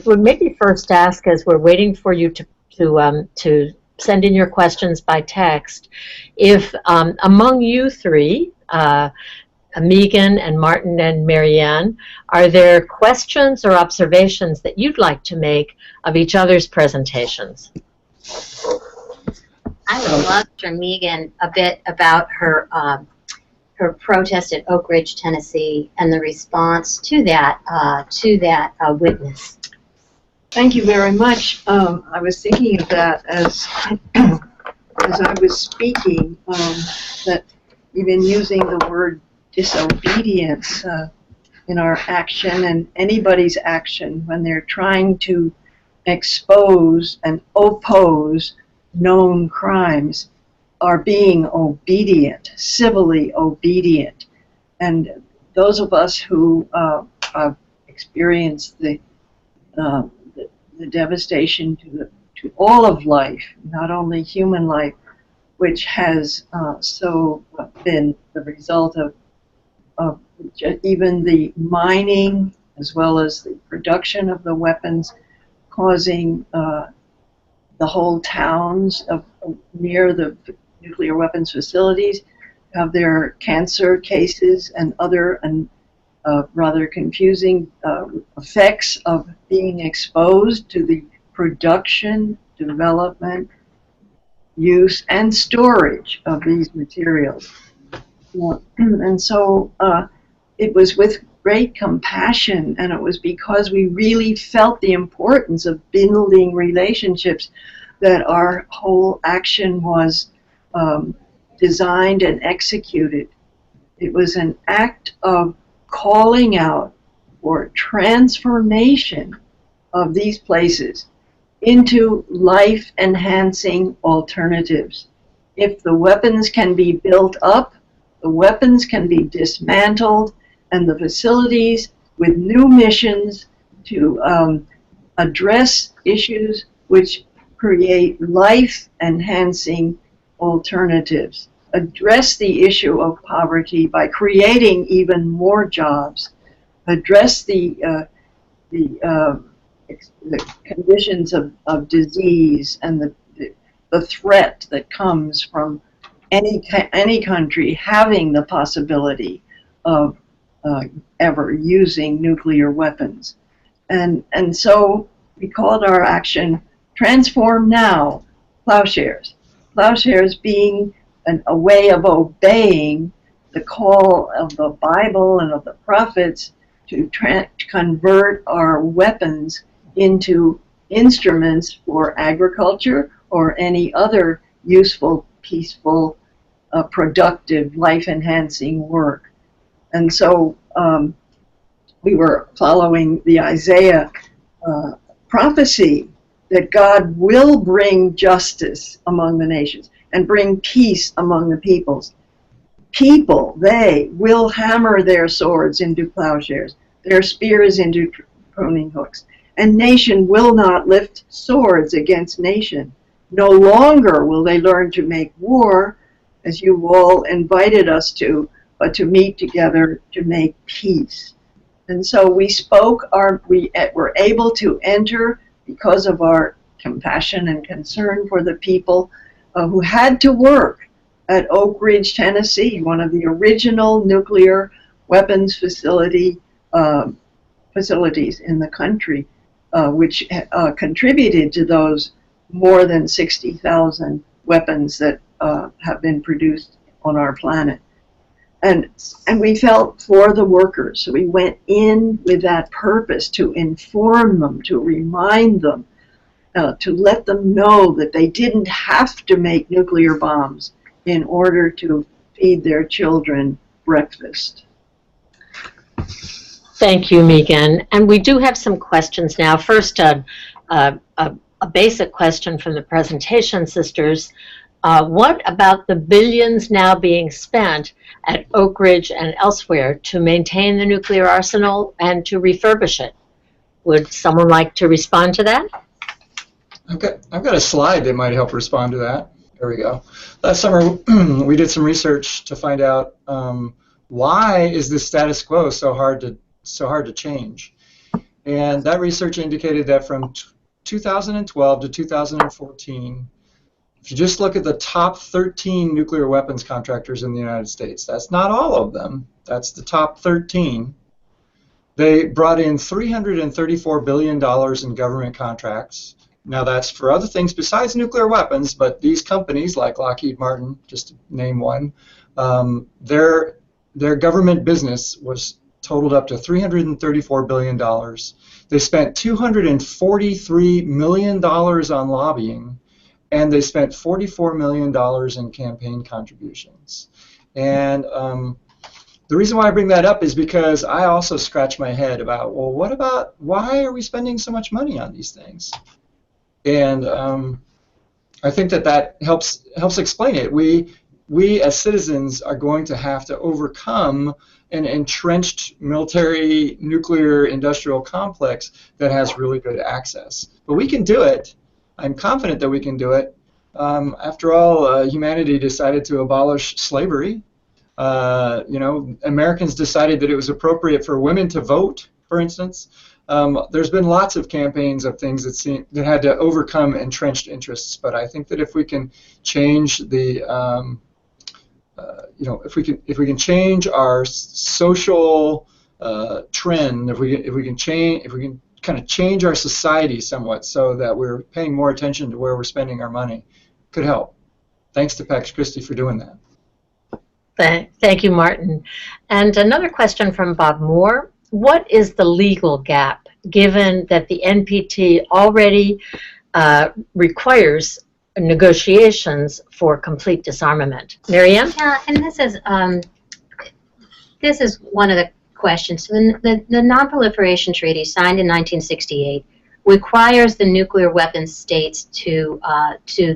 would maybe first ask, as we're waiting for you to send in your questions by text, if among you three, Megan and Martin and Marianne, are there questions or observations that you'd like to make of each other's presentations? I would love to hear Megan a bit about her her protest at Oak Ridge, Tennessee, and the response to that witness. Thank you very much. I was thinking of that as I was speaking, that even using the word disobedience in our action and anybody's action when they're trying to expose and oppose known crimes are being obedient, civilly obedient. And those of us who have experienced the devastation to all of life, not only human life, which has so been the result of even the mining as well as the production of the weapons, causing the whole towns near the nuclear weapons facilities have their cancer cases and other rather confusing effects of being exposed to the production, development, use, and storage of these materials. And so it was with great compassion, and it was because we really felt the importance of building relationships that our whole action was designed and executed. It was an act of calling out for transformation of these places into life-enhancing alternatives. If the weapons can be built up, the weapons can be dismantled, and the facilities with new missions to address issues which create life-enhancing alternatives. Address the issue of poverty by creating even more jobs. Address the conditions of disease and the threat that comes from any country having the possibility of ever using nuclear weapons. And so we called our action Transform Now Ploughshares. Ploughshares being a way of obeying the call of the Bible and of the prophets to convert our weapons into instruments for agriculture or any other useful, peaceful, productive, life-enhancing work. And so we were following the Isaiah prophecy that God will bring justice among the nations and bring peace among the peoples. People, they will hammer their swords into plowshares, their spears into pruning hooks, and nation will not lift swords against nation. No longer will they learn to make war, as you all invited us to, but to meet together to make peace. And so we spoke, we were able to enter because of our compassion and concern for the people who had to work at Oak Ridge, Tennessee, one of the original nuclear weapons facilities in the country, which contributed to those more than 60,000 weapons that have been produced on our planet. And we felt for the workers. So we went in with that purpose to inform them, to remind them, to let them know that they didn't have to make nuclear bombs in order to feed their children breakfast. Thank you, Megan. And we do have some questions now. First, a basic question from the presentation sisters. What about the billions now being spent at Oak Ridge and elsewhere to maintain the nuclear arsenal and to refurbish it? Would someone like to respond to that? I've got a slide that might help respond to that. There we go. Last summer, we did some research to find out why is the status quo so hard to change. And that research indicated that from 2012 to 2014, if you just look at the top 13 nuclear weapons contractors in the United States, that's not all of them, that's the top 13, they brought in $334 billion in government contracts. Now that's for other things besides nuclear weapons, but these companies like Lockheed Martin, just to name one, their government business was totaled up to $334 billion. They spent $243 million on lobbying, and they spent $44 million in campaign contributions. And the reason why I bring that up is because I also scratch my head about, well, why are we spending so much money on these things? And I think that helps explain it. We as citizens are going to have to overcome an entrenched military nuclear industrial complex that has really good access. But we can do it. I'm confident that we can do it. After all, humanity decided to abolish slavery. Americans decided that it was appropriate for women to vote, for instance. There's been lots of campaigns of things that had to overcome entrenched interests, but I think that if we can change the if we can change our social trend, if we can kind of change our society somewhat so that we're paying more attention to where we're spending our money, could help. Thanks to Pax Christi for doing that. Thank you, Martin. And another question from Bob Moore. What is the legal gap, given that the NPT already requires negotiations for complete disarmament? Marianne? Yeah, and this is one of the questions. The Non-Proliferation Treaty, signed in 1968, requires the nuclear weapons states to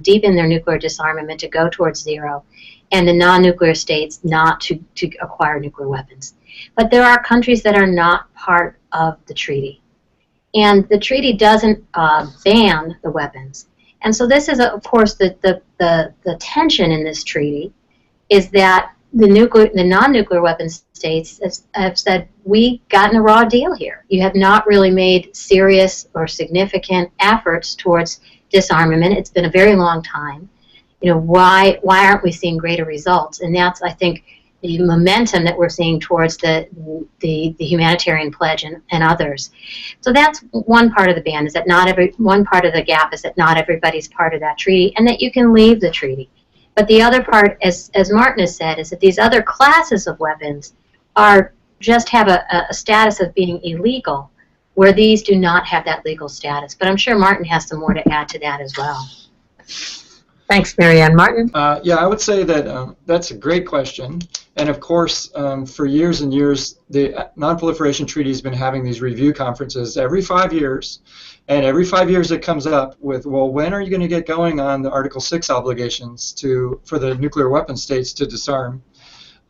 deepen their nuclear disarmament, to go towards zero, and the non-nuclear states not to acquire nuclear weapons. But there are countries that are not part of the treaty. And the treaty doesn't ban the weapons. And so this is, of course, the tension in this treaty is that the non-nuclear weapons states have said, we gotten a raw deal here. You have not really made serious or significant efforts towards disarmament. It's been a very long time. Why aren't we seeing greater results? And that's, I think, the momentum that we're seeing towards the humanitarian pledge and others. So that's one part of the ban, is that one part of the gap is that not everybody's part of that treaty, and that you can leave the treaty. But the other part, as Martin has said, is that these other classes of weapons just have a status of being illegal, where these do not have that legal status. But I'm sure Martin has some more to add to that as well. Thanks, Marianne. Martin? Yeah, I would say that that's a great question. And of course, for years and years, the Non-Proliferation Treaty has been having these review conferences every 5 years. And every 5 years it comes up with, well, when are you going to get going on the Article 6 obligations for the nuclear weapon states to disarm?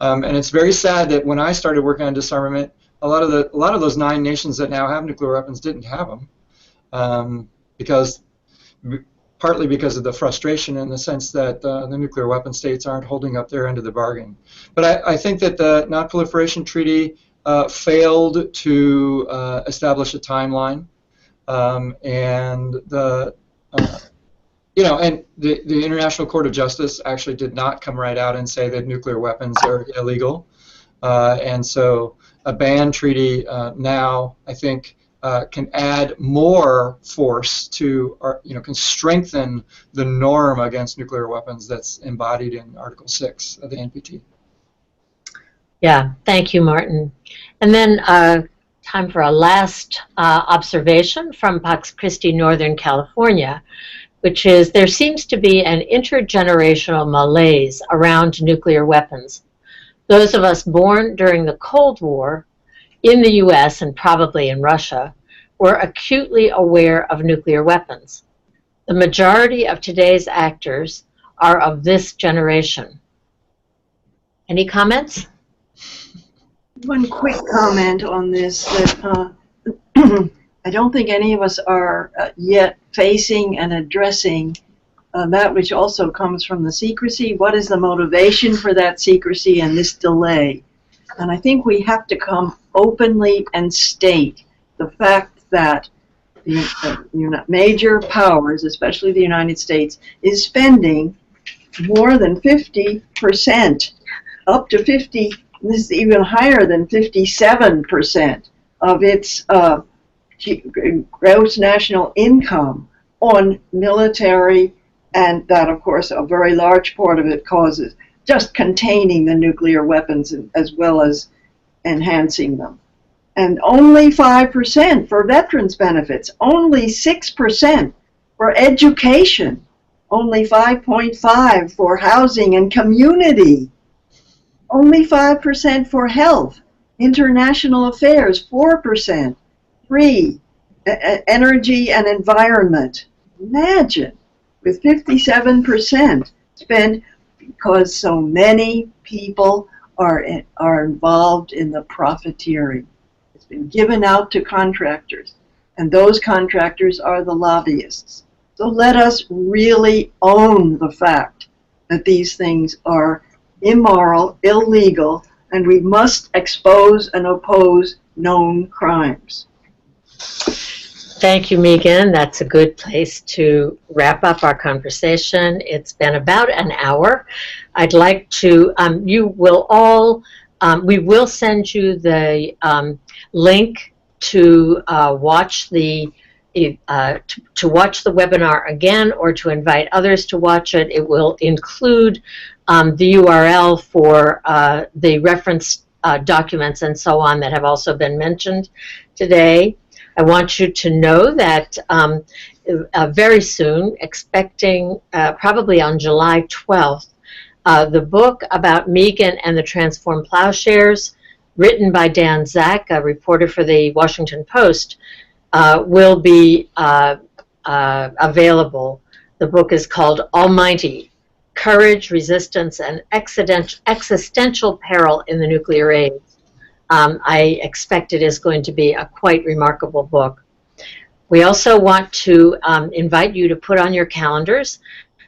And it's very sad that when I started working on disarmament, a lot of those 9 nations that now have nuclear weapons didn't have them, partly because of the frustration in the sense that the nuclear weapon states aren't holding up their end of the bargain. But I think that the Non-Proliferation Treaty failed to establish a timeline, and the International Court of Justice actually did not come right out and say that nuclear weapons are illegal, and so a ban treaty now, I think, can add more force to, can strengthen the norm against nuclear weapons that's embodied in Article 6 of the NPT. Yeah, thank you, Martin. And then time for a last observation from Pax Christi, Northern California, which is there seems to be an intergenerational malaise around nuclear weapons. Those of us born during the Cold War in the U.S. and probably in Russia were acutely aware of nuclear weapons. The majority of today's actors are of this generation. Any comments? One quick comment on this, that I don't think any of us are yet facing and addressing that which also comes from the secrecy. What is the motivation for that secrecy and this delay? And I think we have to come openly and state the fact that the major powers, especially the United States, is spending more than 50%, up to 50, this is even higher than 57% of its gross national income on military, and that, of course, a very large part of it causes just containing the nuclear weapons as well as enhancing them. And only 5% for veterans benefits, only 6% for education, only 5.5% for housing and community, only 5% for health, international affairs, 4%, 3%, energy and environment. Imagine, with 57% spent, because so many people are involved in the profiteering. It's been given out to contractors, and those contractors are the lobbyists. So let us really own the fact that these things are immoral, illegal, and we must expose and oppose known crimes. Thank you, Megan. That's a good place to wrap up our conversation. It's been about an hour. I'd like to, you will all, we will send you the link to watch the webinar again, or to invite others to watch it. It will include the URL for the reference documents and so on that have also been mentioned today. I want you to know that very soon, expecting probably on July 12th, the book about Megan and the Transform Ploughshares, written by Dan Zak, a reporter for the Washington Post, will be available. The book is called Almighty: Courage, Resistance, and Existential Peril in the Nuclear Age. I expect it is going to be a quite remarkable book. We also want to invite you to put on your calendars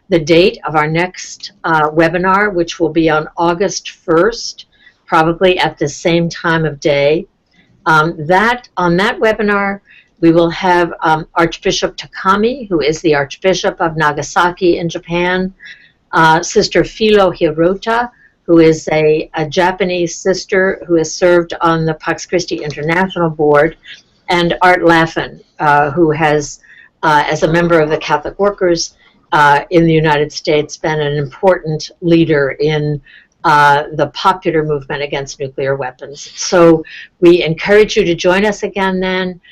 the date of our next webinar, which will be on August 1st, probably at the same time of day. On that webinar, we will have Archbishop Takami, who is the Archbishop of Nagasaki in Japan, Sister Philo Hirota, who is a Japanese sister who has served on the Pax Christi International Board, and Art Laffin, who has, as a member of the Catholic Workers in the United States, been an important leader in the popular movement against nuclear weapons. So we encourage you to join us again then,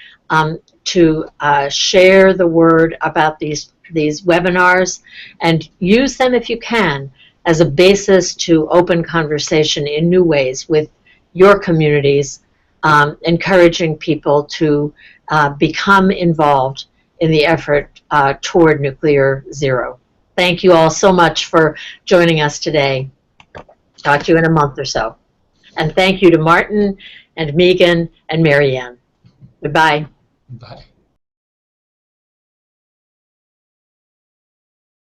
to share the word about these webinars, and use them if you can as a basis to open conversation in new ways with your communities, encouraging people to become involved in the effort toward nuclear zero. Thank you all so much for joining us today. Talk to you in a month or so. And thank you to Martin and Megan and Marianne. Goodbye. Bye.